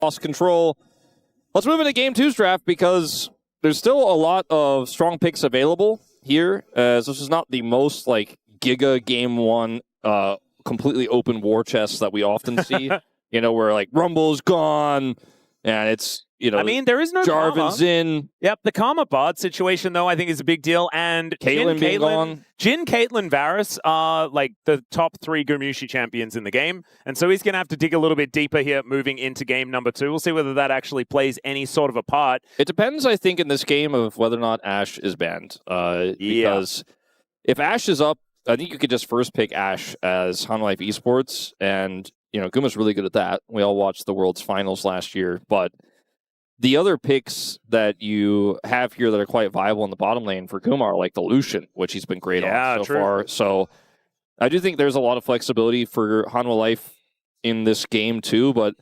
lost control. Let's move into Game 2's draft because there's still a lot of strong picks available here, as this is not the most like giga Game 1 completely open war chest that we often see. Where like Rumble's gone and it's I mean, there is no Jarvan's in. Yep, the Karma bot situation, though, I think is a big deal. And Caitlyn being gone. Jhin, Caitlyn, Varus are like the top 3 Gumayusi champions in the game. And so he's going to have to dig a little bit deeper here moving into game number 2. We'll see whether that actually plays any sort of a part. It depends, I think, in this game of whether or not Ashe is banned. Because if Ashe is up, I think you could just first pick Ashe as Hanwha Life eSports. And, Guma's really good at that. We all watched the World's Finals last year. But the other picks that you have here that are quite viable in the bottom lane for Guma are like the Lucian, which he's been great on so far. So I do think there's a lot of flexibility for Hanwha Life in this game too, but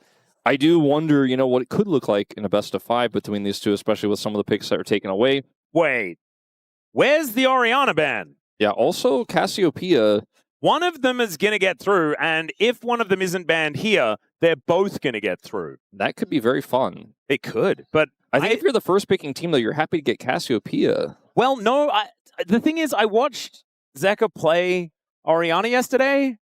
I do wonder, what it could look like in a best of 5 between these two, especially with some of the picks that are taken away. Wait, where's the Orianna ban? Yeah, also Cassiopeia. One of them is going to get through, and if one of them isn't banned here, they're both going to get through. That could be very fun. It could, but I think if you're the first picking team, though, you're happy to get Cassiopeia. Well, no, the thing is, I watched Zeka play Orianna yesterday,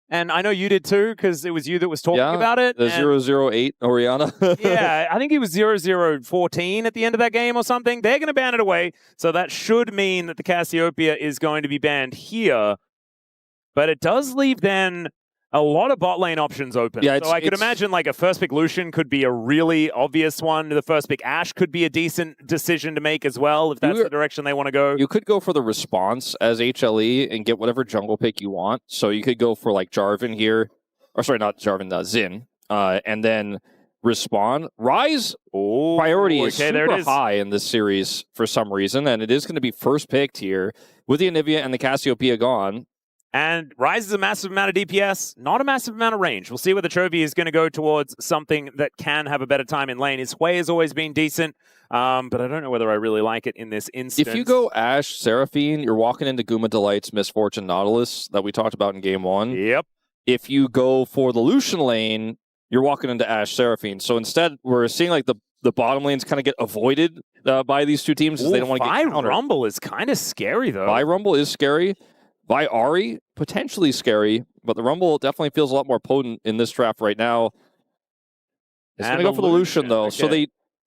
and I know you did too, because it was you that was talking about it. The 008 Orianna. Yeah, I think he was 0014 at the end of that game or something. They're going to ban it away, so that should mean that the Cassiopeia is going to be banned here. But it does leave then a lot of bot lane options open. Yeah, so I could imagine like a first pick Lucian could be a really obvious one. The first pick Ashe could be a decent decision to make as well if that's the direction they want to go. You could go for the response as HLE and get whatever jungle pick you want. So you could go for like Jarvan here. Or sorry, not Jarvan, Xin. And then respawn. Ryze priority is super high in this series for some reason. And it is going to be first picked here with the Anivia and the Cassiopeia gone. And Ryze is a massive amount of DPS, not a massive amount of range. We'll see whether Chovy is going to go towards something that can have a better time in lane. His Hwei has always been decent, but I don't know whether I really like it in this instance. If you go Ashe, Seraphine, you're walking into Guma Delight's Misfortune Nautilus that we talked about in Game 1. Yep. If you go for the Lucian lane, you're walking into Ashe, Seraphine. So instead, we're seeing like the bottom lanes kind of get avoided by these two teams because they don't want to get countered. Rumble is kind of scary, though. Vi Rumble is scary. By Ahri, potentially scary, but the Rumble definitely feels a lot more potent in this draft right now. It's going to go for the Lucian, though. Okay. So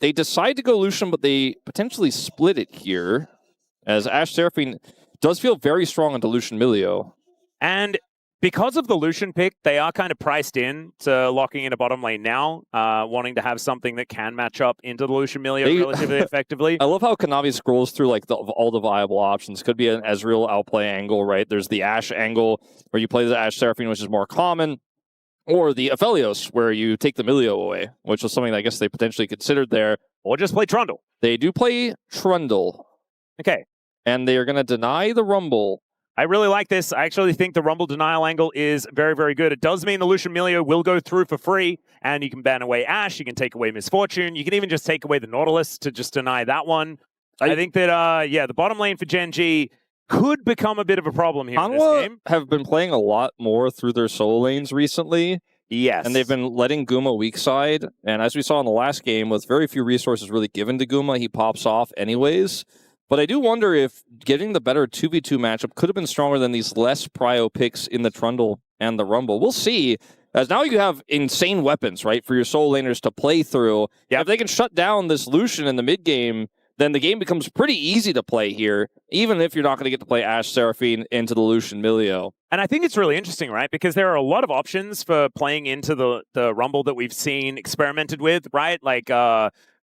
they decide to go Lucian, but they potentially split it here, as Ashe Seraphine does feel very strong into Lucian Milio. And because of the Lucian pick, they are kind of priced in to locking in a bottom lane now, wanting to have something that can match up into the Lucian Milio relatively effectively. I love how Kanavi scrolls through like all the viable options. Could be an Ezreal outplay angle, right? There's the Ashe angle where you play the Ashe Seraphine, which is more common, or the Aphelios where you take the Milio away, which was something I guess they potentially considered there. Or just play Trundle. They do play Trundle. Okay. And they are going to deny the Rumble. I really like this. I actually think the Rumble denial angle is very, very good. It does mean the Lucian Milio will go through for free, and you can ban away Ashe, you can take away Misfortune, you can even just take away the Nautilus to just deny that one. I think that, the bottom lane for Gen.G could become a bit of a problem here in this game. Have been playing a lot more through their solo lanes recently. Yes. And they've been letting Guma weak side, and as we saw in the last game, with very few resources really given to Guma, he pops off anyways. But I do wonder if getting the better 2v2 matchup could have been stronger than these less prio picks in the Trundle and the Rumble. We'll see, as now you have insane weapons, right, for your solo laners to play through. Yeah. If they can shut down this Lucian in the mid game, then the game becomes pretty easy to play here, even if you're not going to get to play Ashe Seraphine into the Lucian Milio. And I think it's really interesting, right? Because there are a lot of options for playing into the Rumble that we've seen experimented with, right? Like,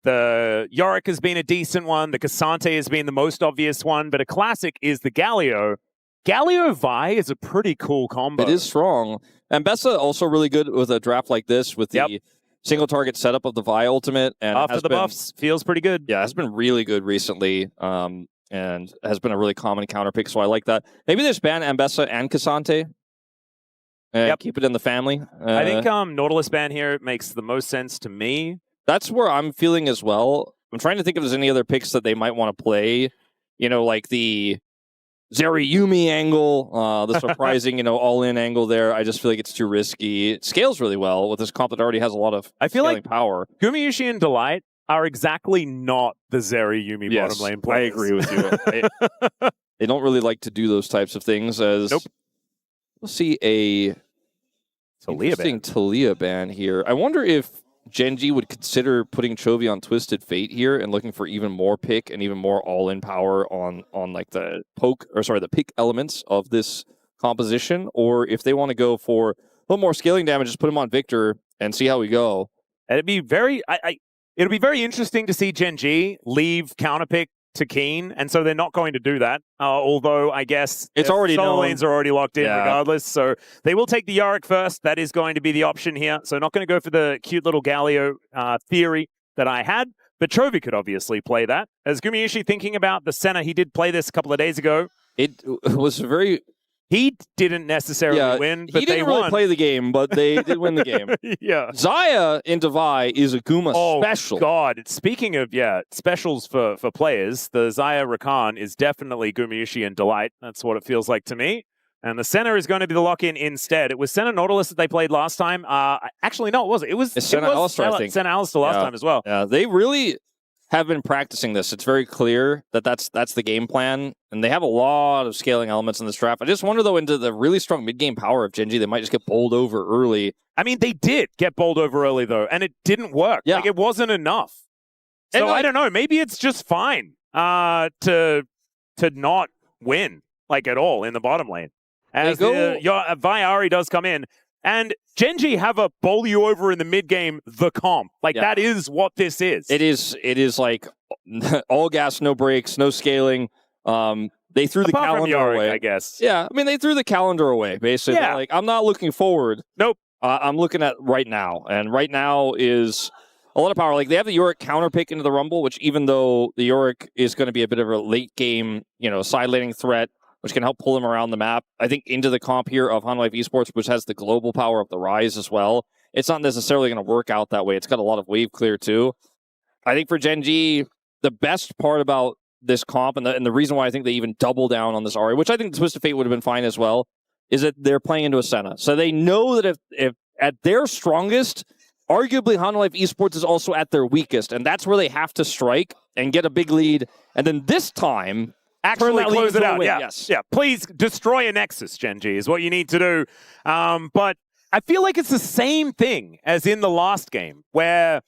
the Yorick has been a decent one. The Cassante has been the most obvious one. But a classic is the Galio. Galio Vi is a pretty cool combo. It is strong. And Bessa also really good with a draft like this with the single target setup of the Vi ultimate. And after the buffs, feels pretty good. Yeah, it's been really good recently. And has been a really common counter pick. So I like that. Maybe there's ban Ambessa and Cassante. Keep it in the family. I think Nautilus ban here makes the most sense to me. That's where I'm feeling as well. I'm trying to think if there's any other picks that they might want to play. Like the Yumi angle, the surprising, all-in angle there. I just feel like it's too risky. It scales really well with this comp that already has a lot of scaling power. Gumayusi and Delight are exactly not the Yumi bottom lane players. I agree with you. They don't really like to do those types of things. As we'll see a interesting Taliyah ban here. I wonder if Gen.G would consider putting Chovy on Twisted Fate here and looking for even more pick and even more all-in power on like the the pick elements of this composition, or if they want to go for a little more scaling damage, just put him on Victor and see how we go. And it'd be very it'll be very interesting to see Gen.G leave counterpick to Kiin, and so they're not going to do that. Although I guess it's already solo lanes are already locked in regardless. So they will take the Yorick first. That is going to be the option here. So not going to go for the cute little Galio theory that I had. But Chovy could obviously play that. As Gumayusi thinking about the Senna, he did play this a couple of days ago. It was very... He didn't necessarily win, but he didn't really play the game, but they did win the game. Xayah in Divide is a Guma special. Oh, God. Speaking of, specials for players, the Xayah Rakan is definitely Gumayusi and Delight. That's what it feels like to me. And the Senna is going to be the lock-in instead. It was Senna Nautilus that they played last time. Actually, no, it wasn't. It was Senna Alistar, I think. Senna Alistar last time as well. Yeah, they really have been practicing this. It's very clear that that's the game plan, and they have a lot of scaling elements in this draft. I just wonder, though, into the really strong mid-game power of Gen.G, they might just get bowled over early. I mean, they did get bowled over early, though, and it didn't work. Yeah. Like, it wasn't enough. So, I don't know. Maybe it's just fine to not win, like, at all in the bottom lane. As Ahri does come in, and Gen.G have a bowl you over in the mid-game, the comp. Like, that is what this is. It is like all gas, no brakes, no scaling. They threw the calendar away, I guess. Yeah, I mean, they threw the calendar away, basically. Yeah. Like, I'm not looking forward. Nope. I'm looking at right now, and right now is a lot of power. Like, they have the Yorick counter pick into the Rumble, which even though the Yorick is going to be a bit of a late-game, side-laning threat, which can help pull them around the map. I think into the comp here of Hanwha Life eSports, which has the global power of the Ryze as well. It's not necessarily going to work out that way. It's got a lot of wave clear too. I think for Gen.G, the best part about this comp and the reason why I think they even double down on this Ahri, which I think Twisted Fate would have been fine as well, is that they're playing into a Senna. So they know that if at their strongest, arguably Hanwha Life eSports is also at their weakest, and that's where they have to strike and get a big lead. And then this time, actually close it out. Yeah. Please destroy a Nexus, Gen.G, is what you need to do. But I feel like it's the same thing as in the last game, where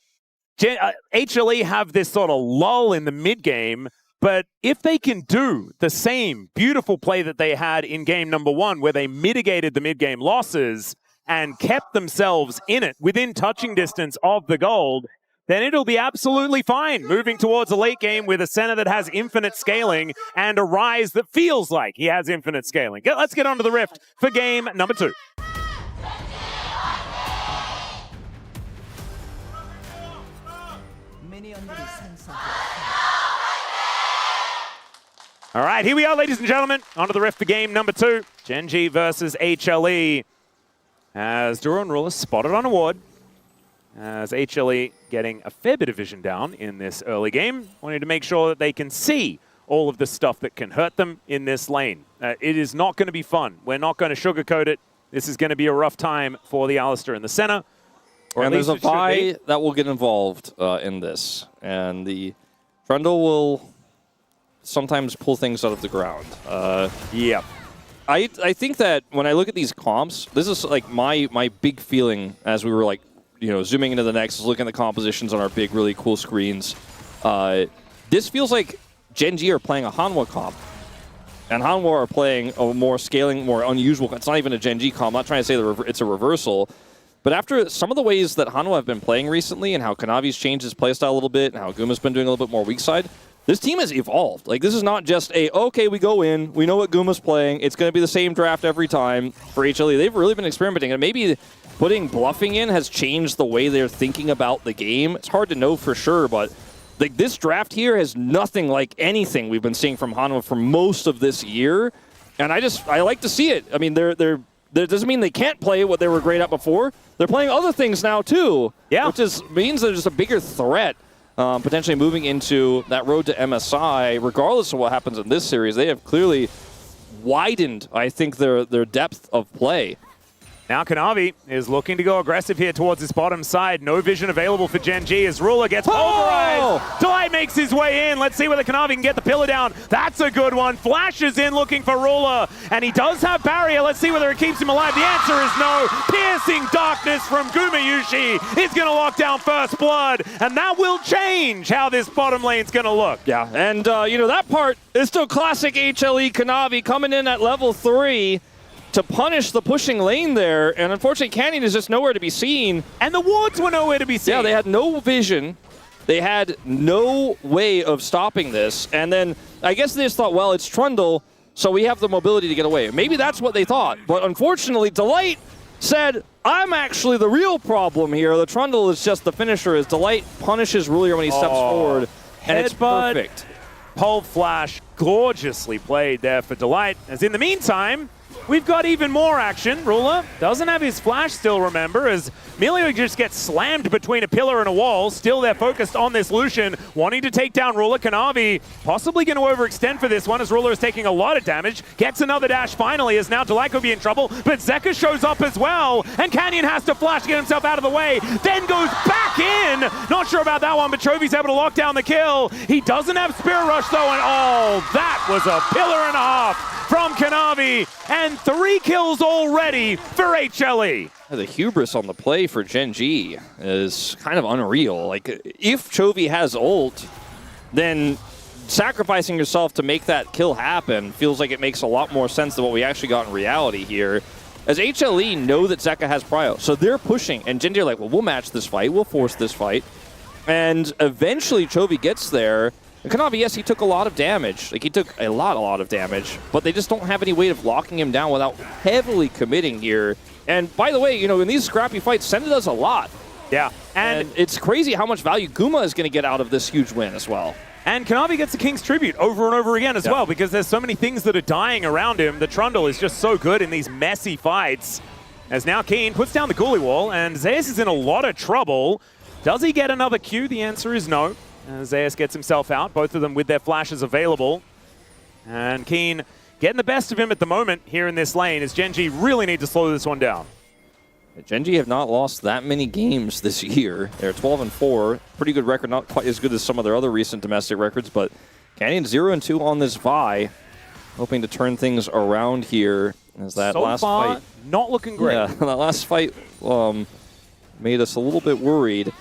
HLE have this sort of lull in the mid-game, but if they can do the same beautiful play that they had in game number 1, where they mitigated the mid-game losses and kept themselves in it within touching distance of the gold, then it'll be absolutely fine moving towards a late game with a Senna that has infinite scaling and a Ryze that feels like he has infinite scaling. Let's get on to the Rift for game number 2. All right, here we are, ladies and gentlemen. On to the Rift for game number 2. Gen.G versus HLE. As Duro and Ruler spotted on a ward. As HLE getting a fair bit of vision down in this early game, wanting to make sure that they can see all of the stuff that can hurt them in this lane. It is not going to be fun. We're not going to sugarcoat it. This is going to be a rough time for the Alistar in the center. And there's a Vi that will get involved in this. And the Trundle will sometimes pull things out of the ground. I think that when I look at these comps, this is like my big feeling as we were like, zooming into the Nexus, looking at the compositions on our big, really cool screens. This feels like Gen.G are playing a Hanwha comp. And Hanwha are playing a more scaling, more unusual. It's not even a Gen.G comp. I'm not trying to say it's a reversal. But after some of the ways that Hanwha have been playing recently and how Kanavi's changed his playstyle a little bit and how Guma's been doing a little bit more weak side, this team has evolved. Like, this is not just okay, we go in, we know what Guma's playing, it's going to be the same draft every time for HLE. They've really been experimenting, and maybe putting Bluffing in has changed the way they're thinking about the game. It's hard to know for sure, but like this draft here has nothing like anything we've been seeing from Hanwha for most of this year, and I like to see it. I mean, that doesn't mean they can't play what they were great at before. They're playing other things now too, which means they're just a bigger threat. Potentially moving into that road to MSI, regardless of what happens in this series. They have clearly widened, I think, their depth of play. Now Kanavi is looking to go aggressive here towards this bottom side. No vision available for Gen.G as Ruler gets pulverized. Delight makes his way in. Let's see whether Kanavi can get the pillar down. That's a good one. Flashes in looking for Ruler. And he does have barrier. Let's see whether it keeps him alive. The answer is no. Piercing darkness from Gumayusi is going to lock down first blood. And that will change how this bottom lane's going to look. Yeah, and you know, that part is still classic HLE Kanavi coming in at level 3. To punish the pushing lane there, and unfortunately Kiin is just nowhere to be seen. And the wards were nowhere to be seen. Yeah, they had no vision. They had no way of stopping this. And then I guess they just thought, well, it's Trundle, so we have the mobility to get away. Maybe that's what they thought. But unfortunately, Delight said, I'm actually the real problem here. The Trundle is just the finisher, as Delight punishes Ruler when he steps forward. And it's perfect. Pole flash, gorgeously played there for Delight. As in the meantime, we've got even more action. Ruler doesn't have his flash still, remember, as Milio just gets slammed between a pillar and a wall. Still, they're focused on this Lucian, wanting to take down Ruler. Kanavi possibly going to overextend for this one, as Ruler is taking a lot of damage. Gets another dash finally, as now Delight could be in trouble, but Zeka shows up as well, and Kiin has to flash to get himself out of the way, then goes back in. Not sure about that one, but Chovy's able to lock down the kill. He doesn't have Spirit Rush, though, and oh, that was a pillar and a half from Kanavi, and 3 kills already for HLE. The hubris on the play for Gen.G is kind of unreal. Like, if Chovy has ult, then sacrificing yourself to make that kill happen feels like it makes a lot more sense than what we actually got in reality here. As HLE know that Zeka has prio, so they're pushing, and Gen.G are like, well, we'll match this fight, we'll force this fight. And eventually Chovy gets there. And Kanavi, yes, he took a lot of damage. Like, he took a lot of damage, but they just don't have any way of locking him down without heavily committing here. And by the way, you know, in these scrappy fights, Senna does a lot. Yeah. And it's crazy how much value Guma is going to get out of this huge win as well. And Kanavi gets the King's Tribute over and over again as well, because there's so many things that are dying around him. The Trundle is just so good in these messy fights. As now Kiin puts down the Ghoulie Wall, and Zeus is in a lot of trouble. Does he get another Q? The answer is no. Zeus gets himself out, both of them with their flashes available. And Kiin getting the best of him at the moment here in this lane, as Gen.G really need to slow this one down. Gen.G have not lost that many games this year. They're 12-4. Pretty good record, not quite as good as some of their other recent domestic records, but Kiin 0-2 on this Vi. Hoping to turn things around here as that last fight. Not looking great. Yeah, that last fight made us a little bit worried.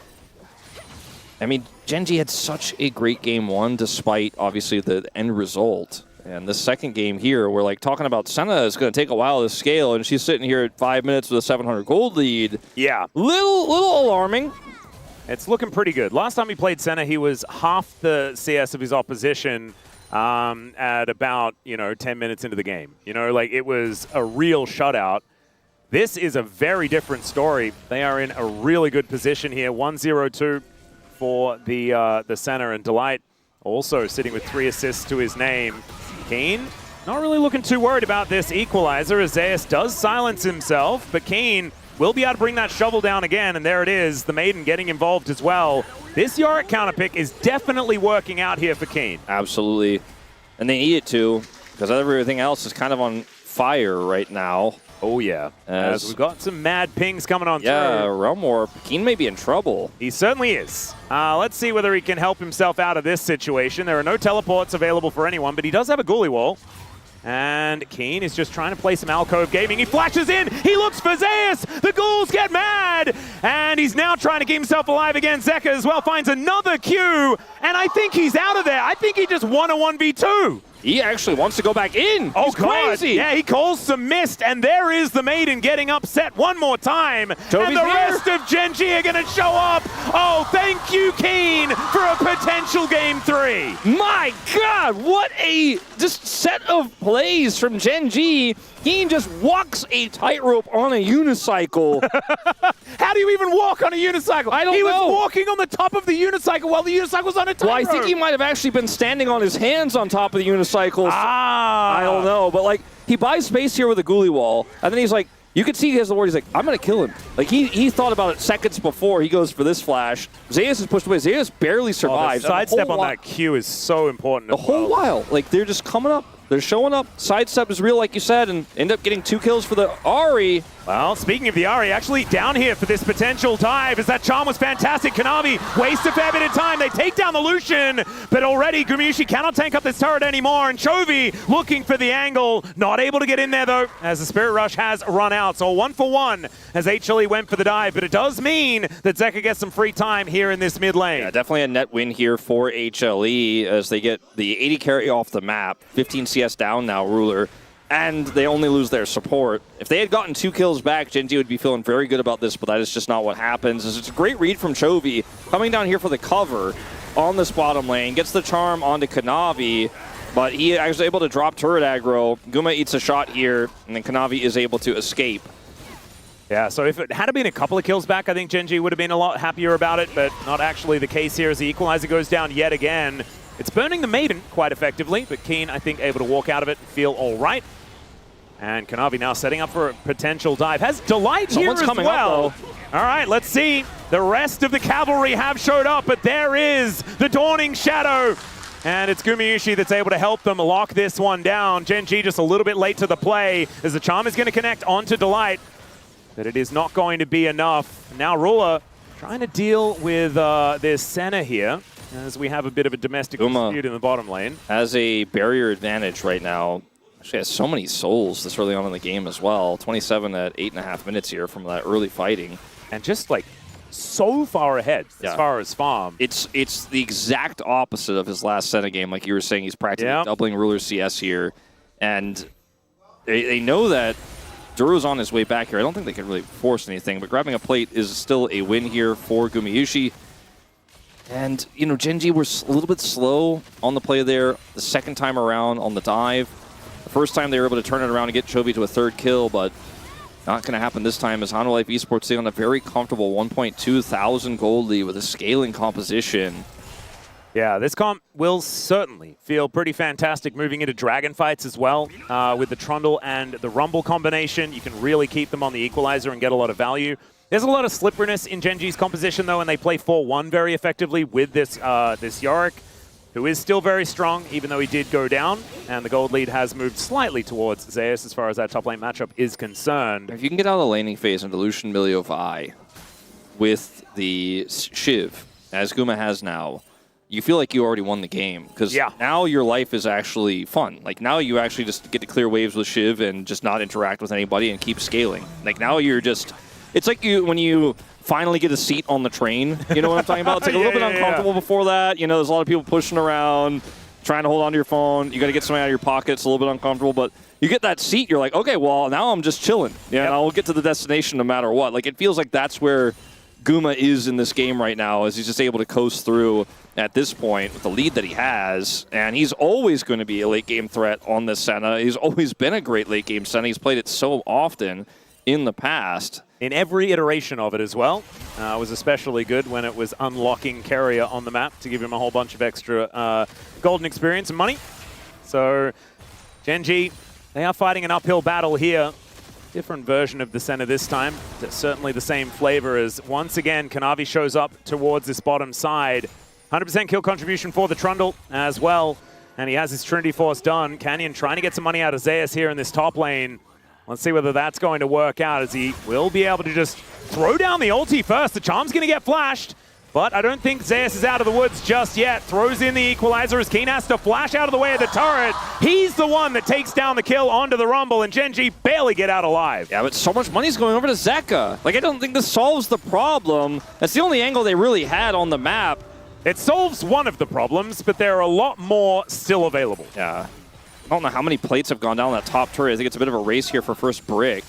I mean, Gen.G had such a great game one, despite, obviously, the end result. And the second game here, we're like talking about Senna is going to take a while to scale, and she's sitting here at 5 minutes with a 700 gold lead. Yeah. Little alarming. It's looking pretty good. Last time he played Senna, he was half the CS of his opposition at about, 10 minutes into the game. Like, it was a real shutout. This is a very different story. They are in a really good position here. 1-0-2 for the Senna, and Delight also sitting with 3 assists to his name. Kiin not really looking too worried about this equalizer, as Zeus does silence himself, but Kiin will be able to bring that shovel down again, and there it is, the Maiden getting involved as well. This Yorick counter pick is definitely working out here for Kiin. Absolutely. And they need it to, because everything else is kind of on fire right now. Oh, yeah. As we've got some mad pings coming on through. Yeah, Realm War. Kiin may be in trouble. He certainly is. Let's see whether he can help himself out of this situation. There are no teleports available for anyone, but he does have a Ghoulie Wall. And Kiin is just trying to play some alcove gaming. He flashes in. He looks for Zeus. The ghouls get mad. And he's now trying to keep himself alive again. Zeka as well finds another Q. And I think he's out of there. I think he just won a 1v2. He actually wants to go back in. Oh, he's crazy. Yeah, he calls some mist, and there is the Maiden getting upset one more time. Chovy's and the here. rest of Gen.G are going to show up. Oh, thank you, Kiin, for a potential game 3. My God, what a just set of plays from Gen.G. Kiin just walks a tightrope on a unicycle. How do you even walk on a unicycle? I don't know. He was walking on the top of the unicycle while the unicycle was on a tightrope. Well, I think he might have actually been standing on his hands on top of the unicycle. I don't know. But, like, he buys space here with a Ghoulie Wall, and then he's like, you can see he has the word. He's like, I'm going to kill him. Like, he thought about it seconds before he goes for this flash. Zeus is pushed away. Zeus barely survives. The sidestep on that Q is so important. The whole while. Like, they're just coming up They're showing up. Sidestep is real, like you said, and end up getting 2 kills for the Ahri. Well, speaking of the Ahri, actually down here for this potential dive, as that charm was fantastic. Kanavi wastes a fair bit of time. They take down the Lucian, but already Gumayusi cannot tank up this turret anymore, and Chovy looking for the angle. Not able to get in there, though, as the Spirit Rush has run out. So 1 for 1 as HLE went for the dive, but it does mean that Zeka gets some free time here in this mid lane. Yeah, definitely a net win here for HLE as they get the 80 carry off the map. 15 CS down now, Ruler. And they only lose their support. If they had gotten 2 kills back, Gen.G would be feeling very good about this, but that is just not what happens. It's a great read from Chovy, coming down here for the cover on this bottom lane, gets the charm onto Kanavi, but he was able to drop turret aggro. Guma eats a shot here, and then Kanavi is able to escape. Yeah, so if it had been a couple of kills back, I think Gen.G would have been a lot happier about it, but not actually the case here as the equalizer goes down yet again. It's burning the Maiden quite effectively, but Kiin, I think, able to walk out of it and feel all right. And Kanavi now setting up for a potential dive. Has Delight Someone's here as coming well. up, All right, let's see. The rest of the cavalry have showed up, but there is the Dawning Shadow. And it's Gumayusi that's able to help them lock this one down. Gen.G just a little bit late to the play as the charm is going to connect onto Delight. But it is not going to be enough. Now Ruler trying to deal with this Senna here as we have a bit of a domestic dispute in the bottom lane. Has a barrier advantage right now. Actually has so many souls this early on in the game as well. 27 at 8.5 minutes here from that early fighting. And just like so far ahead as far as farm. It's the exact opposite of his last Senna game. Like you were saying, he's practically doubling Ruler CS here. And they know that Duro's on his way back here. I don't think they can really force anything, but grabbing a plate is still a win here for Gumayusi. And, you know, Gen.G were a little bit slow on the play there the second time around on the dive. The first time they were able to turn it around and get Chovy to a 3rd kill, but not going to happen this time as Hanwha Life eSports stay on a very comfortable 1.2 thousand gold lead with a scaling composition. Yeah, this comp will certainly feel pretty fantastic moving into Dragon fights as well. With the Trundle and the Rumble combination, you can really keep them on the equalizer and get a lot of value. There's a lot of slipperiness in Gen.G's composition, though, and they play 4-1 very effectively with this this Yorick, who is still very strong, even though he did go down. And the gold lead has moved slightly towards Zeus as far as that top lane matchup is concerned. If you can get out of the laning phase into Lucian, Milio, Vi with the Shiv, as Guma has now, you feel like you already won the game. Because now your life is actually fun. Like, now you actually just get to clear waves with Shiv and just not interact with anybody and keep scaling. Like, now you're just... It's like when you finally get a seat on the train. You know what I'm talking about? It's like a little bit uncomfortable before that. You know, there's a lot of people pushing around, trying to hold on to your phone. You got to get something out of your pocket. It's a little bit uncomfortable. But you get that seat, you're like, okay, well, now I'm just chilling. Yeah, and I'll get to the destination no matter what. Like, it feels like that's where Guma is in this game right now, as he's just able to coast through at this point with the lead that he has. And he's always going to be a late-game threat on this Senna. He's always been a great late-game Senna. He's played it so often in the past. In every iteration of it as well. Was especially good when it was unlocking Carrier on the map to give him a whole bunch of extra golden experience and money. So Gen.G, they are fighting an uphill battle here. Different version of the Senna this time. Certainly the same flavor as, once again, Kanavi shows up towards this bottom side. 100% kill contribution for the Trundle as well. And he has his Trinity Force done. Canyon trying to get some money out of Zeus here in this top lane. Let's see whether that's going to work out, as he will be able to just throw down the ulti first. The charm's going to get flashed, but I don't think Zeus is out of the woods just yet. Throws in the equalizer as Kiin has to flash out of the way of the turret. He's the one that takes down the kill onto the Rumble, and Gen.G barely get out alive. Yeah, but so much money's going over to Zeka. Like, I don't think this solves the problem. That's the only angle they really had on the map. It solves one of the problems, but there are a lot more still available. Yeah. I don't know how many plates have gone down that top turret. I think it's a bit of a race here for first brick.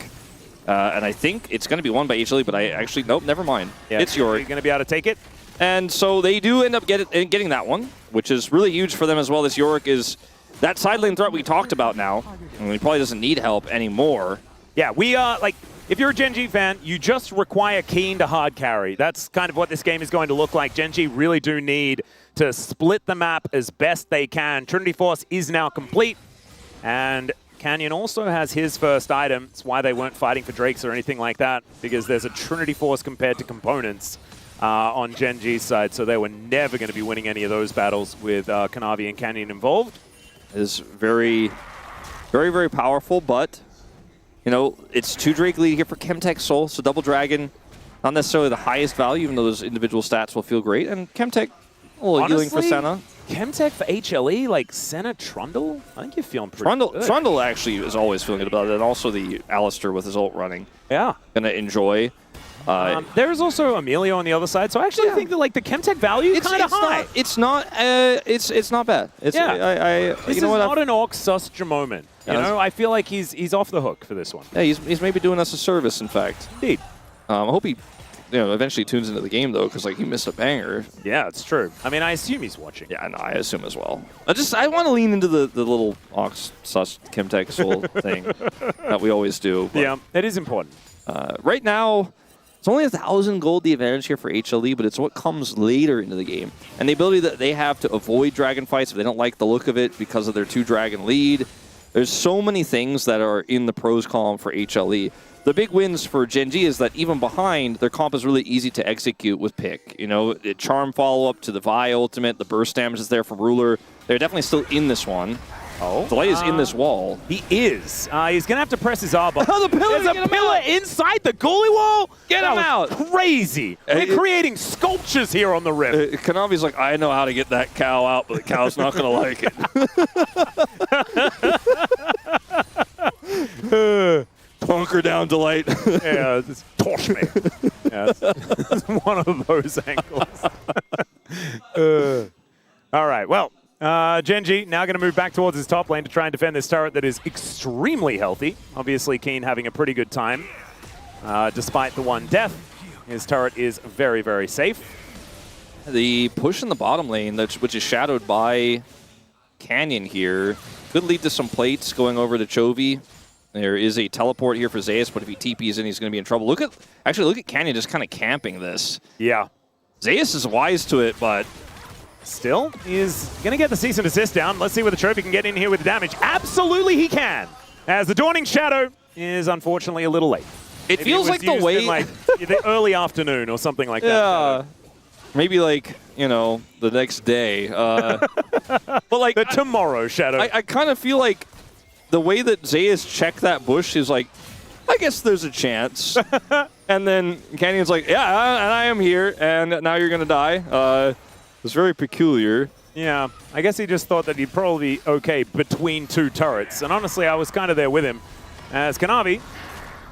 And I think it's going to be won by HLE, but I actually, nope, never mind. Yeah, it's Yorick. You're going to be able to take it. And so they do end up getting that one, which is really huge for them as well. This Yorick is that side lane threat we talked about now. I mean, he probably doesn't need help anymore. Yeah, we like, if you're a Gen.G fan, you just require Kiin to hard carry. That's kind of what this game is going to look like. Gen.G really do need to split the map as best they can. Trinity Force is now complete. And Canyon also has his first item. It's why they weren't fighting for Drakes or anything like that, because there's a Trinity Force compared to components on Gen.G's side, so they were never going to be winning any of those battles with Kanavi and Canyon involved. Is very Very, very powerful, but, you know, it's 2 Drake lead here for Chemtech Soul, so Double Dragon, not necessarily the highest value, even though those individual stats will feel great, and Chemtech, a little healing for Senna. Chemtech for HLE, like Senna Trundle? I think you're feeling pretty good. Trundle actually is always feeling good about it, and also the Alistar with his ult running. Yeah. Gonna enjoy. There's also Milio on the other side, so I actually think that like the Chemtech value is kind of high. It's not bad. This is not an Orc Sustra moment. You know, I feel like he's off the hook for this one. Yeah, he's maybe doing us a service, in fact. Indeed. I hope he, eventually tunes into the game though, because like he missed a banger. Yeah, it's true. I mean, I assume he's watching. Yeah, no, I assume as well. I want to lean into the little Ox Sus Chemtech Soul thing that we always do. Yeah, it is important. Right now, it's only 1,000 gold the advantage here for HLE, but it's what comes later into the game. And the ability that they have to avoid dragon fights if they don't like the look of it because of their 2-dragon lead. There's so many things that are in the pros column for HLE. The big wins for Gen.G is that even behind, their comp is really easy to execute with pick. You know, charm follow-up to the Vi ultimate, the burst damage is there for Ruler. They're definitely still in this one. Oh, Delay is in this wall. He is. He's going to have to press his R button. Oh, the pillar! There's a pillar inside the goalie wall? Get him out! Crazy. We're creating sculptures here on the rim. Kanavi's like, I know how to get that cow out, but the cow's not going to like it. Bunker down, Delight. Yeah, just torch me. Yeah, it's one of those angles. All right, well. Gen.G now going to move back towards his top lane to try and defend this turret that is extremely healthy. Obviously, Kiin having a pretty good time. Despite the one death, his turret is very, very safe. The push in the bottom lane, which is shadowed by Canyon here, could lead to some plates going over to Chovy. There is a teleport here for Zeus, but if he TPs in, he's going to be in trouble. Look at Canyon just kind of camping this. Yeah. Zeus is wise to it, but still, he's going to get the cease and desist down. Let's see whether Chovy can get in here with the damage. Absolutely he can, as the Dawning Shadow is unfortunately a little late. It feels like the way... in like the early afternoon or something like that. Yeah. Maybe like, the next day. But like... the tomorrow Shadow. I kind of feel like the way that Zeus checked that bush is like, I guess there's a chance. And then Canyon's like, yeah, and I am here, and now you're going to die. It's very peculiar. Yeah, I guess he just thought that he'd probably be okay between 2 turrets. And honestly, I was kind of there with him. As Kanavi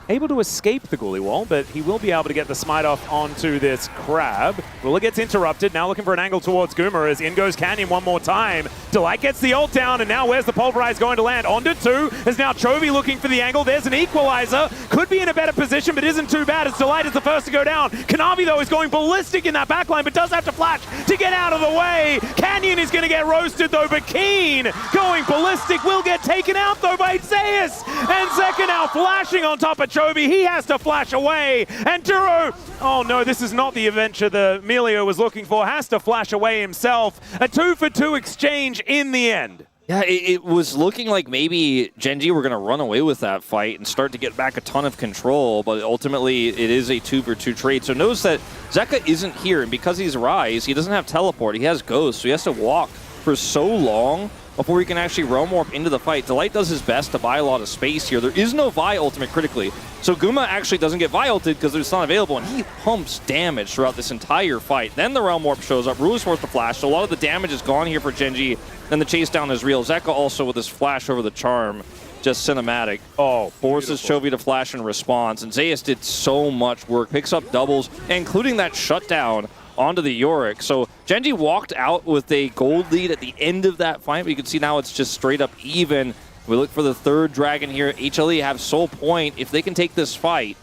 able to escape the goalie wall, but he will be able to get the smite off onto this crab. Ruler gets interrupted, now looking for an angle towards Guma as in goes Canyon one more time. Delight gets the ult down, and now where's the Pulverize going to land? Onto 2, as now Chovy looking for the angle. There's an equalizer. Could be in a better position, but isn't too bad as Delight is the first to go down. Kanavi, though, is going ballistic in that backline, but does have to flash to get out of the way. Canyon is going to get roasted, though, but Kiin going ballistic will get taken out, though, by Zeus. And Zeka now flashing on top of Chovy. He has to flash away, and Duro, oh no, this is not the adventure the Milio was looking for, has to flash away himself. A 2-for-2 exchange in the end. Yeah, it was looking like maybe Gen.G were going to run away with that fight and start to get back a ton of control, but ultimately it is a 2-for-2 trade. So notice that Zeka isn't here, and because he's Ryze, he doesn't have teleport, he has Ghost, so he has to walk for so long before he can actually realm warp into the fight. Delight does his best to buy a lot of space here. There is no Vi ultimate critically, so Guma actually doesn't get Vi ulted because it's not available, and he pumps damage throughout this entire fight. Then the realm warp shows up, Ruler's forced to flash, so a lot of the damage is gone here for Gen.G. Then the chase down is real. Zeka also with his flash over the charm, just cinematic. Oh, forces Chovy to flash in response, and Zeus did so much work, picks up doubles, including that shutdown onto the Yorick. So Gen.G walked out with a gold lead at the end of that fight, but you can see now it's just straight up even. We look for the 3rd dragon here. HLE have Soul Point if they can take this fight.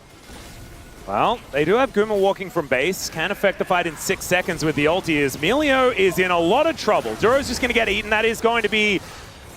Well, they do have Guma walking from base. Can affect the fight in 6 seconds with the ulti. As Milio is in a lot of trouble. Duro's just going to get eaten. That is going to be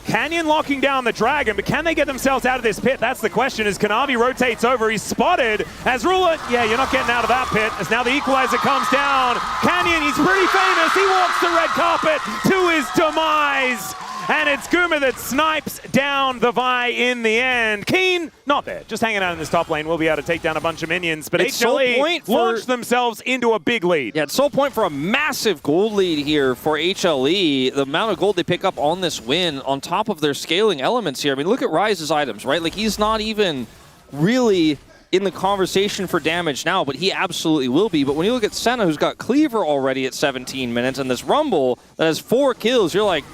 Canyon locking down the dragon, but can they get themselves out of this pit? That's the question as Kanavi rotates over. He's spotted as Ruler. Yeah, you're not getting out of that pit as now the equalizer comes down. Canyon, he's pretty famous. He walks the red carpet to his demise. and it's Guma that snipes down the Vi in the end. Kiin, not there, just hanging out in this top lane. We'll be able to take down a bunch of minions, but HLE launched themselves into a big lead. Yeah, it's sole point for a massive gold lead here for HLE. The amount of gold they pick up on this win on top of their scaling elements here. I mean, look at Ryze's items, right? Like, he's not even really in the conversation for damage now, but he absolutely will be. But when you look at Senna, who's got Cleaver already at 17 minutes, and this Rumble that has 4 kills, you're like,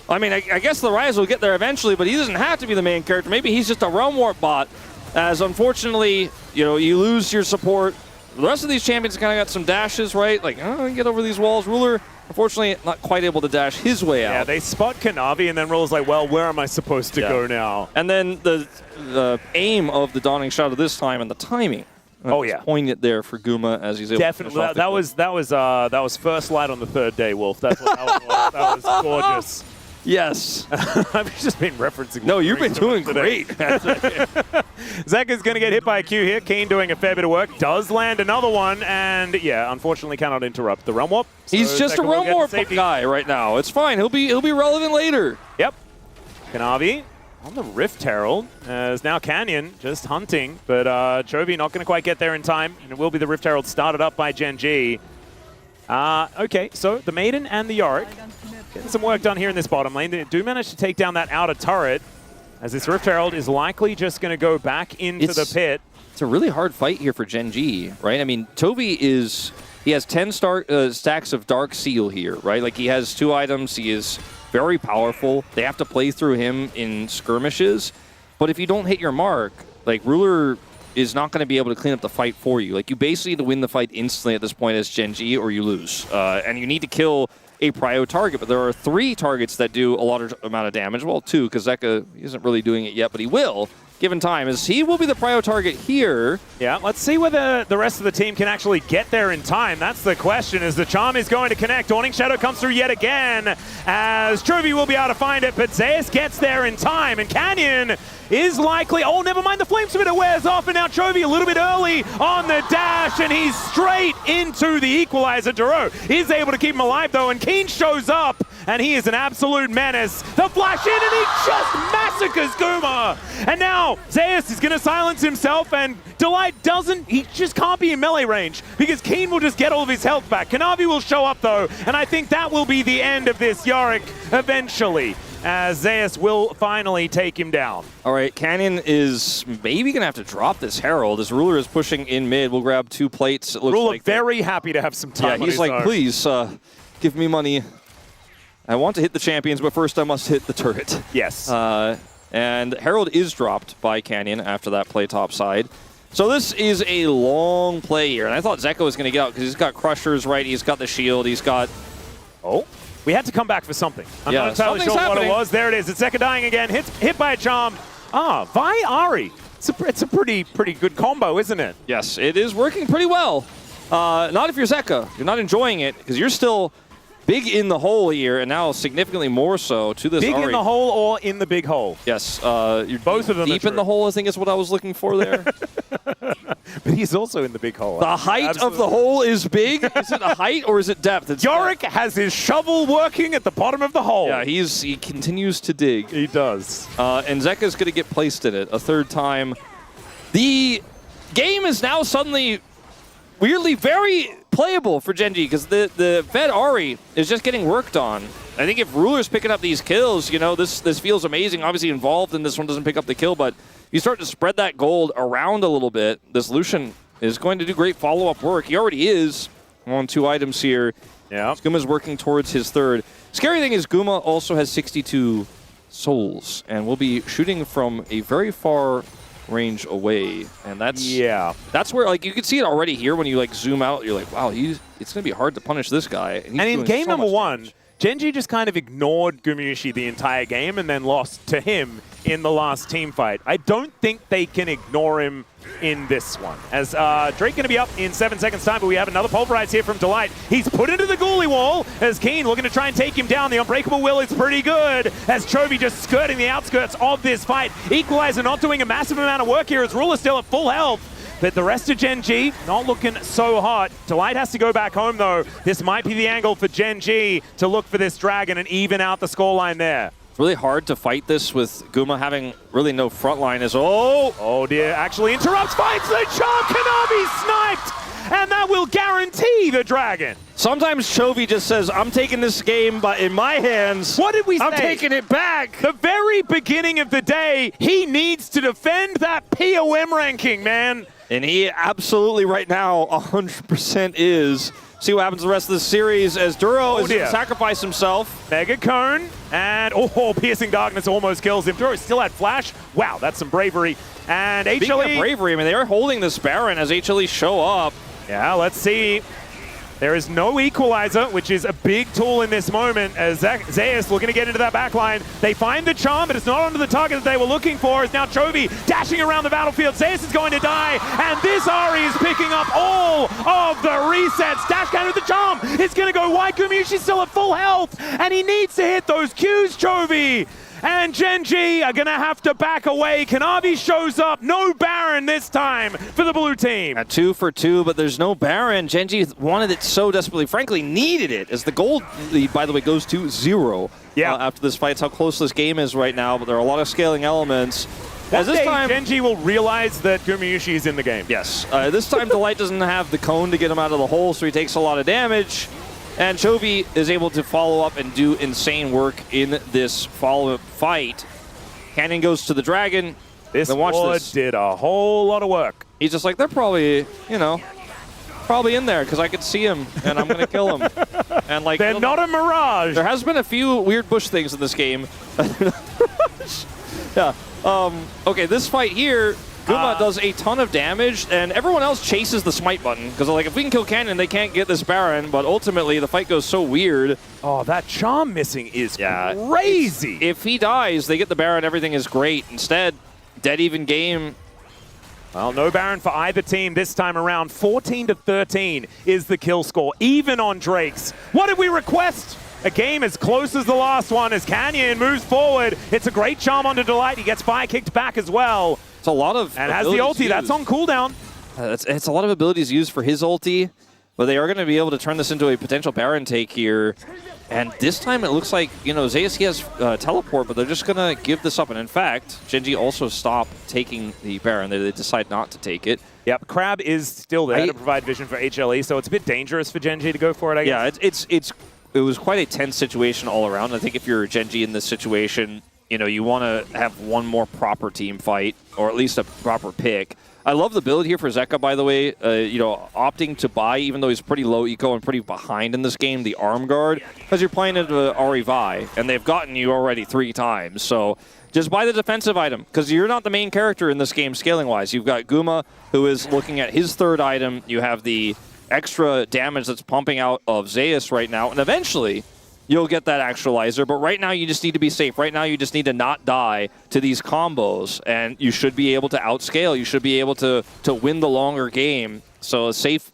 I mean, I guess the Ryze will get there eventually, but he doesn't have to be the main character. Maybe he's just a Realm Warp bot, as unfortunately, you know, you lose your support. The rest of these champions kind of got some dashes, right? Like, get over these walls. Ruler, unfortunately, not quite able to dash his way out. Yeah, they spot Kanavi, and then Ruler's like, well, where am I supposed to go now? And then the aim of the Dawning Shadow this time and the timing. Oh yeah, poignant there for Guma as he's able definitely. To That was first light on the 3rd day, Wolf. That's what that was. That was gorgeous. Yes. I've just been referencing. No, you've been doing great. Zeka's going to get hit by a Q here. Kiin doing a fair bit of work. Does land another one, and yeah, unfortunately cannot interrupt the Realm Warp. So he's just Zeka a Realm Warp guy right now. It's fine. He'll be relevant later. Yep. Kanavi on the Rift Herald, as now Canyon just hunting, but Chovy not going to quite get there in time, and it will be the Rift Herald started up by Gen.G. Okay, so the Maiden and the Yorick getting some work done here in this bottom lane. They do manage to take down that outer turret, as this Rift Herald is likely just going to go back into the pit. It's a really hard fight here for Gen.G, right? I mean, Chovy he has 10 stacks of Dark Seal here, right? Like, he has 2 items. He is very powerful. They have to play through him in skirmishes. But if you don't hit your mark, like, Ruler is not going to be able to clean up the fight for you. Like, you basically need to win the fight instantly at this point as Gen.G, or you lose. And you need to kill a prio target, but there are 3 targets that do a lot of amount of damage. Well, 2, because Zeka isn't really doing it yet, but he will, given time, as he will be the prio target here. Yeah, let's see whether the rest of the team can actually get there in time. That's the question, as the charm is going to connect. Dawning Shadow comes through yet again, as Chovy will be able to find it, but Zeus gets there in time, and Canyon is likely, oh, never mind, the flame spitter wears off, and now Chovy a little bit early on the dash, and he's straight into the equalizer. Duro is able to keep him alive, though, and Kiin shows up, and he is an absolute menace. The flash in, and he just massacres Guma. And now Zeus is going to silence himself, and Delight doesn't, he just can't be in melee range, because Kiin will just get all of his health back. Kanavi will show up, though, and I think that will be the end of this Yorick eventually, as Zeus will finally take him down. All right, Canyon is maybe going to have to drop this Herald, as Ruler is pushing in mid. We'll grab 2 plates. It looks Ruler like very happy to have some time. Yeah, he's like, please, give me money. I want to hit the champions, but first I must hit the turret. Yes. And Herald is dropped by Canyon after that play top side. So this is a long play here, and I thought Zeka was going to get out because he's got Crushers, right? He's got the shield, he's got... Oh, we had to come back for something. I'm not entirely sure what it was. There it is. It's Zeka dying again. Hit by a charm. Vi Ahri. It's a pretty good combo, isn't it? Yes, it is working pretty well. Not if you're Zeka. You're not enjoying it because you're still big in the hole here, and now significantly more so to this Big Ahri. In the hole or in the big hole? Yes. You're both of them deep in the hole, I think is what I was looking for there. But he's also in the big hole. The height of the hole is big? Is it a height or is it depth? It's Yorick has his shovel working at the bottom of the hole. Yeah, he continues to dig. He does. And Zeka's going to get placed in it a 3rd time. The game is now suddenly weirdly very playable for Gen.G because the Fed Ahri is just getting worked on. I think if Ruler's picking up these kills, you know, this feels amazing. Obviously involved in this one doesn't pick up the kill, but you start to spread that gold around a little bit. This Lucian is going to do great follow-up work. He already is on 2 items here. Yeah. Guma's working towards his 3rd. Scary thing is Guma also has 62 souls and will be shooting from a very far range away, and that's where, like, you can see it already here when you like zoom out. You're like, wow, it's gonna be hard to punish this guy. And in game number 1, Gen.G just kind of ignored Gumayusi the entire game and then lost to him in the last team fight. I don't think they can ignore him in this one. As Drake going to be up in 7 seconds time, but we have another Pulverize here from Delight. He's put into the Ghoulie Wall as Kiin looking to try and take him down. The Unbreakable Will is pretty good as Chovy just skirting the outskirts of this fight. Equalizer not doing a massive amount of work here as Ruler still at full health. But the rest of Gen.G not looking so hot. Delight has to go back home, though. This might be the angle for Gen.G to look for this dragon and even out the scoreline there. It's really hard to fight this with Guma having really no front line. Oh dear, actually interrupts, finds the charm, Kanavi sniped, and that will guarantee the dragon. Sometimes Chovy just says, I'm taking this game in my hands. What did we say? I'm taking it back. The very beginning of the day, he needs to defend that POM ranking, man. And he absolutely right now 100% is. See what happens the rest of the series as Duro is going to sacrifice himself. Mega Cone, and Piercing Darkness almost kills him. Duro still had Flash. Wow, that's some bravery. And HLE. Speaking of bravery, I mean, they are holding this Baron as HLE show up. Yeah, let's see. There is no equalizer, which is a big tool in this moment as Zeus looking to get into that backline. They find the charm, but it's not onto the target that they were looking for. It's now Chovy dashing around the battlefield. Zeus is going to die, and this Ahri is picking up all of the resets. Dash counter with the charm. It's going to go wide. Gumayusi's still at full health, and he needs to hit those Qs, Chovy. And Gen.G are going to have to back away. Kanavi shows up. No Baron this time for the blue team. At 2 for 2, but there's no Baron. Gen.G wanted it so desperately, frankly, needed it, as the gold lead, by the way, goes to 0 after this fight. It's how close this game is right now, but there are a lot of scaling elements. This time, Gen.G will realize that Gumayusi is in the game. Yes. This time, Delight doesn't have the cone to get him out of the hole, so he takes a lot of damage. And Chovy is able to follow up and do insane work in this follow-up fight. Cannon goes to the Dragon. This Ward did a whole lot of work. He's just like, they're probably, you know, probably in there because I could see him and I'm going to kill him. And like, they're not a mirage. There has been a few weird bush things in this game. Yeah. Okay, this fight here, Guma does a ton of damage, and everyone else chases the smite button, because like, if we can kill Cannon, they can't get this Baron, but ultimately the fight goes so weird. Oh, that charm missing is crazy. If he dies, they get the Baron, everything is great. Instead, dead even game. Well, no Baron for either team this time around. 14-13 is the kill score, even on Drakes. What did we request? A game as close as the last one as Canyon moves forward. It's a great charm onto Delight. He gets fire kicked back as well. It's a lot of and has the ulti. Used. That's on cooldown. It's a lot of abilities used for his ulti, but they are going to be able to turn this into a potential Baron take here. And this time it looks like, you know, Zeus, he has teleport, but they're just going to give this up. And in fact, Gen.G also stopped taking the Baron. They decide not to take it. Yep, Crab is still there to provide vision for HLE, so it's a bit dangerous for Gen.G to go for it, I guess. Yeah, it was quite a tense situation all around. I think if you're Gen.G in this situation, you know, you want to have one more proper team fight, or at least a proper pick. I love the build here for Zeka, by the way. You know, opting to buy, even though he's pretty low eco and pretty behind in this game, the arm guard, because you're playing into Ahri Vi, and they've gotten you already 3 times. So just buy the defensive item, because you're not the main character in this game scaling-wise. You've got Guma, who is looking at his 3rd item. You have the extra damage that's pumping out of Zeus right now, and eventually you'll get that actualizer, but right now you just need to be safe. Right now you just need to not die to these combos, and you should be able to outscale. You should be able to win the longer game. So a safe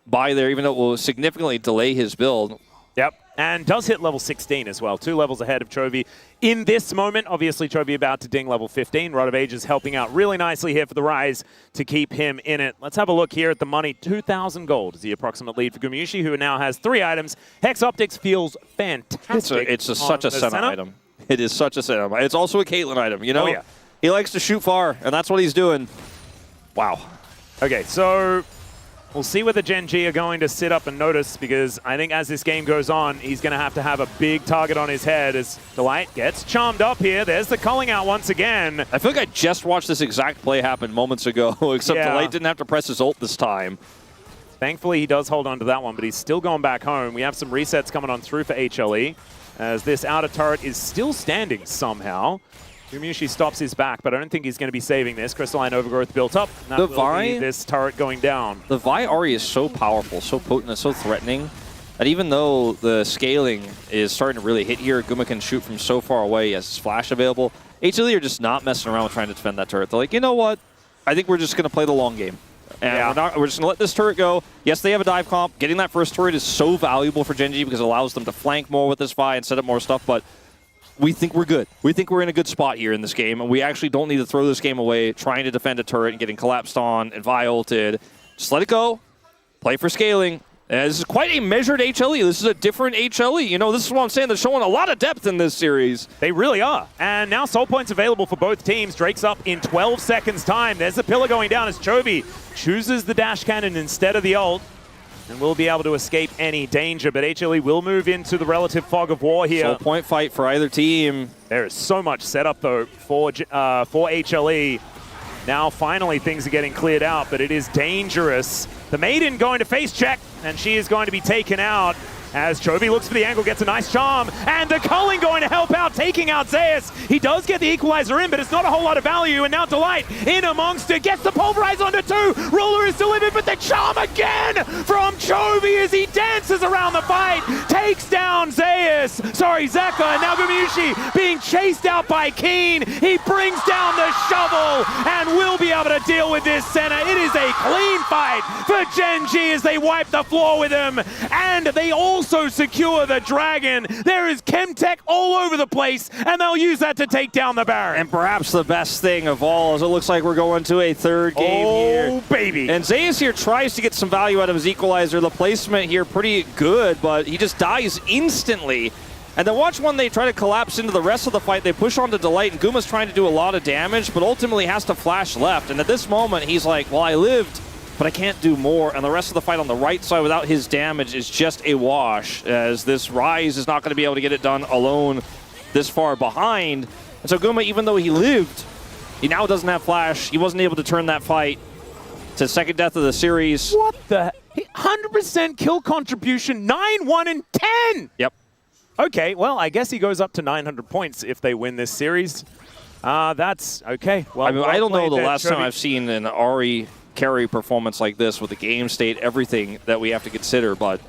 buy there, even though it will significantly delay his build. Yep, and does hit level 16 as well, 2 levels ahead of Chovy. In this moment, obviously Chovy about to ding level 15. Rod of Ages helping out really nicely here for the Ryze to keep him in it. Let's have a look here at the money. 2,000 gold is the approximate lead for Gumayusi, who now has 3 items. Hex Optics feels fantastic. It's such a Senna item. It is such a Senna. It's also a Caitlyn item, you know? Oh, yeah. He likes to shoot far, and that's what he's doing. Wow. Okay, so we'll see whether Gen.G are going to sit up and notice, because I think as this game goes on, he's going to have a big target on his head as Delight gets charmed up here. There's the calling out once again. I feel like I just watched this exact play happen moments ago, except Delight didn't have to press his ult this time. Thankfully, he does hold on to that one, but he's still going back home. We have some resets coming on through for HLE, as this outer turret is still standing somehow. Gumayusi stops his back, but I don't think he's going to be saving this. Crystalline Overgrowth built up. That will be this turret going down. The Vi Ahri is so powerful, so potent, and so threatening that even though the scaling is starting to really hit here, Guma can shoot from so far away. He has his flash available. HLE are just not messing around with trying to defend that turret. They're like, you know what? I think we're just going to play the long game. And we're just going to let this turret go. Yes, they have a dive comp. Getting that first turret is so valuable for Gen.G because it allows them to flank more with this Vi and set up more stuff, but we think we're good. We think we're in a good spot here in this game, and we actually don't need to throw this game away trying to defend a turret and getting collapsed on and Vi ulted. Just let it go. Play for scaling. This is quite a measured HLE. This is a different HLE. You know, this is what I'm saying. They're showing a lot of depth in this series. They really are. And now soul points available for both teams. Drake's up in 12 seconds time. There's the pillar going down as Chovy chooses the dash cannon instead of the ult. And will be able to escape any danger. But HLE will move into the relative fog of war here. Soul point fight for either team. There is so much setup, though, for HLE. Now, finally, things are getting cleared out, but it is dangerous. The Maiden going to face check, and she is going to be taken out as Chovy looks for the angle, gets a nice charm, and the culling going to help out, taking out Zeus. He does get the equalizer in, but it's not a whole lot of value, and now Delight in amongst it, gets the pulverize onto 2. Ruler is delivered, but the charm again from Chovy as he dances around the fight, takes down Zeka, and now Gumayusi being chased out by Kiin. He brings down the shovel and will be able to deal with this Senna. It is a clean fight for Gen.G as they wipe the floor with him, and they also secure the dragon. There is Chemtech all over the place, and they'll use that to take down the Baron. And perhaps the best thing of all is it looks like we're going to a third game here. Oh, baby. And Zeus here tries to get some value out of his equalizer. The placement here pretty good, but he just dies instantly. And then watch when they try to collapse into the rest of the fight. They push onto Delight, and Guma's trying to do a lot of damage, but ultimately has to flash left. And at this moment, he's like, well, I lived, but I can't do more, and the rest of the fight on the right side without his damage is just a wash, as this Ryze is not going to be able to get it done alone this far behind. And so Guma, even though he lived, he now doesn't have flash. He wasn't able to turn that fight to second death of the series. What the? 100% kill contribution, 9, 1, and 10! Yep. Okay, well, I guess he goes up to 900 points if they win this series. That's okay. Well, I mean, I don't know the last time Chovy. I've seen an Ahri carry performance like this with the game state, everything that we have to consider, but...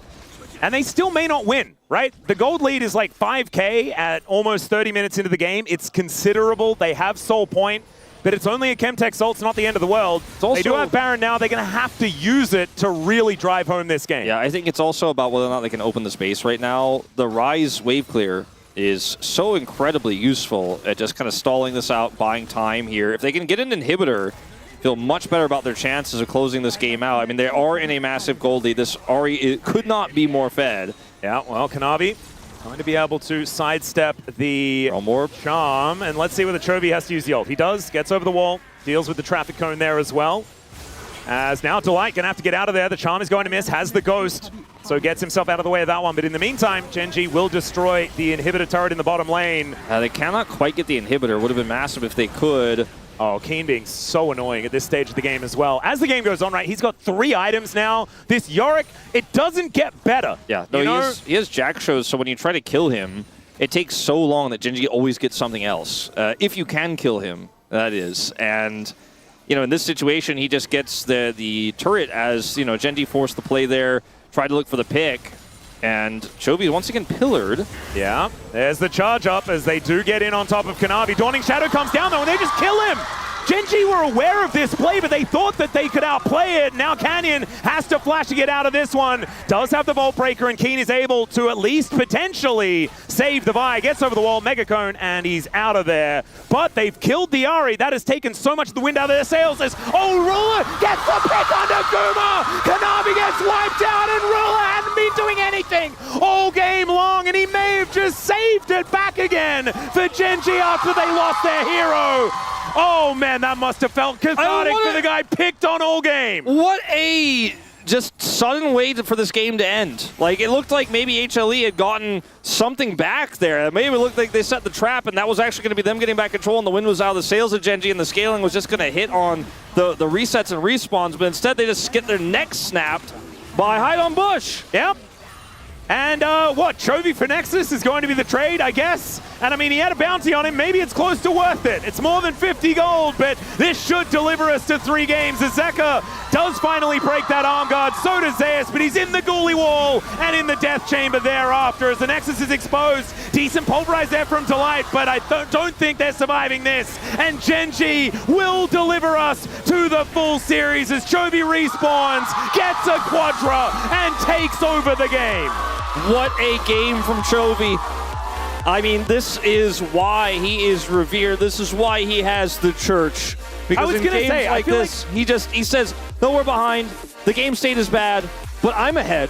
And they still may not win, right? The gold lead is like 5K at almost 30 minutes into the game. It's considerable. They have soul point, but it's only a Chemtech soul. It's not the end of the world. They do have Baron now. They're going to have to use it to really drive home this game. Yeah, I think it's also about whether or not they can open the space right now. The Ryze wave clear is so incredibly useful at just kind of stalling this out, buying time here. If they can get an inhibitor, feel much better about their chances of closing this game out. I mean, they are in a massive gold lead. This Ahri could not be more fed. Yeah, well, Kanavi going to be able to sidestep the charm. And let's see whether Chovy has to use the ult. He does, gets over the wall, deals with the traffic cone there as well. As now Delight going to have to get out of there. The charm is going to miss, has the ghost, so gets himself out of the way of that one. But in the meantime, Gen.G will destroy the inhibitor turret in the bottom lane. They cannot quite get the inhibitor. Would have been massive if they could. Oh, Kiin being so annoying at this stage of the game as well. As the game goes on, right, he's got 3 items now. This Yorick, it doesn't get better. Yeah, no, he has Jack shows, so when you try to kill him, it takes so long that Gen.G always gets something else. If you can kill him, that is. And, you know, in this situation, he just gets the turret as, you know, Gen.G forced the play there, tried to look for the pick. And Chovy once again pillared. Yeah, there's the charge up as they do get in on top of Kanavi. Dawning Shadow comes down though and they just kill him. Gen.G were aware of this play, but they thought that they could outplay it. Now Canyon has to flash to get out of this one. Does have the Vault Breaker, and Kiin is able to at least potentially save the Vi. Gets over the wall, Mega Cone, and he's out of there. But they've killed the Ahri. That has taken so much of the wind out of their sails as, oh, Ruler gets the pick onto Guma. Kanavi gets wiped out, and Ruler hadn't been doing anything all game long, and he may have just saved it back again for Gen.G after they lost their hero. Oh man, that must have felt cathartic for the guy picked on all game. What a just sudden way for this game to end. Like, it looked like maybe HLE had gotten something back there. Maybe it looked like they set the trap, and that was actually going to be them getting back control, and the wind was out of the sails of Gen.G, and the scaling was just going to hit on the resets and respawns, but instead they just get their necks snapped by Hide on Bush. Yep. And what, Chovy for Nexus is going to be the trade, I guess? And I mean, he had a bounty on him. Maybe it's close to worth it. It's more than 50 gold, but this should deliver us to 3 games. As Zeka does finally break that arm guard. So does Zeus, but he's in the ghoulie wall and in the death chamber thereafter as the Nexus is exposed. Decent pulverize there from Delight, but I don't think they're surviving this. And Gen.G will deliver us to the full series as Chovy respawns, gets a Quadra, and takes over the game. What a game from Chovy. I mean, this is why he is revered. This is why he has the church. Because in games like this, he says, no, we're behind. The game state is bad. but I'm ahead.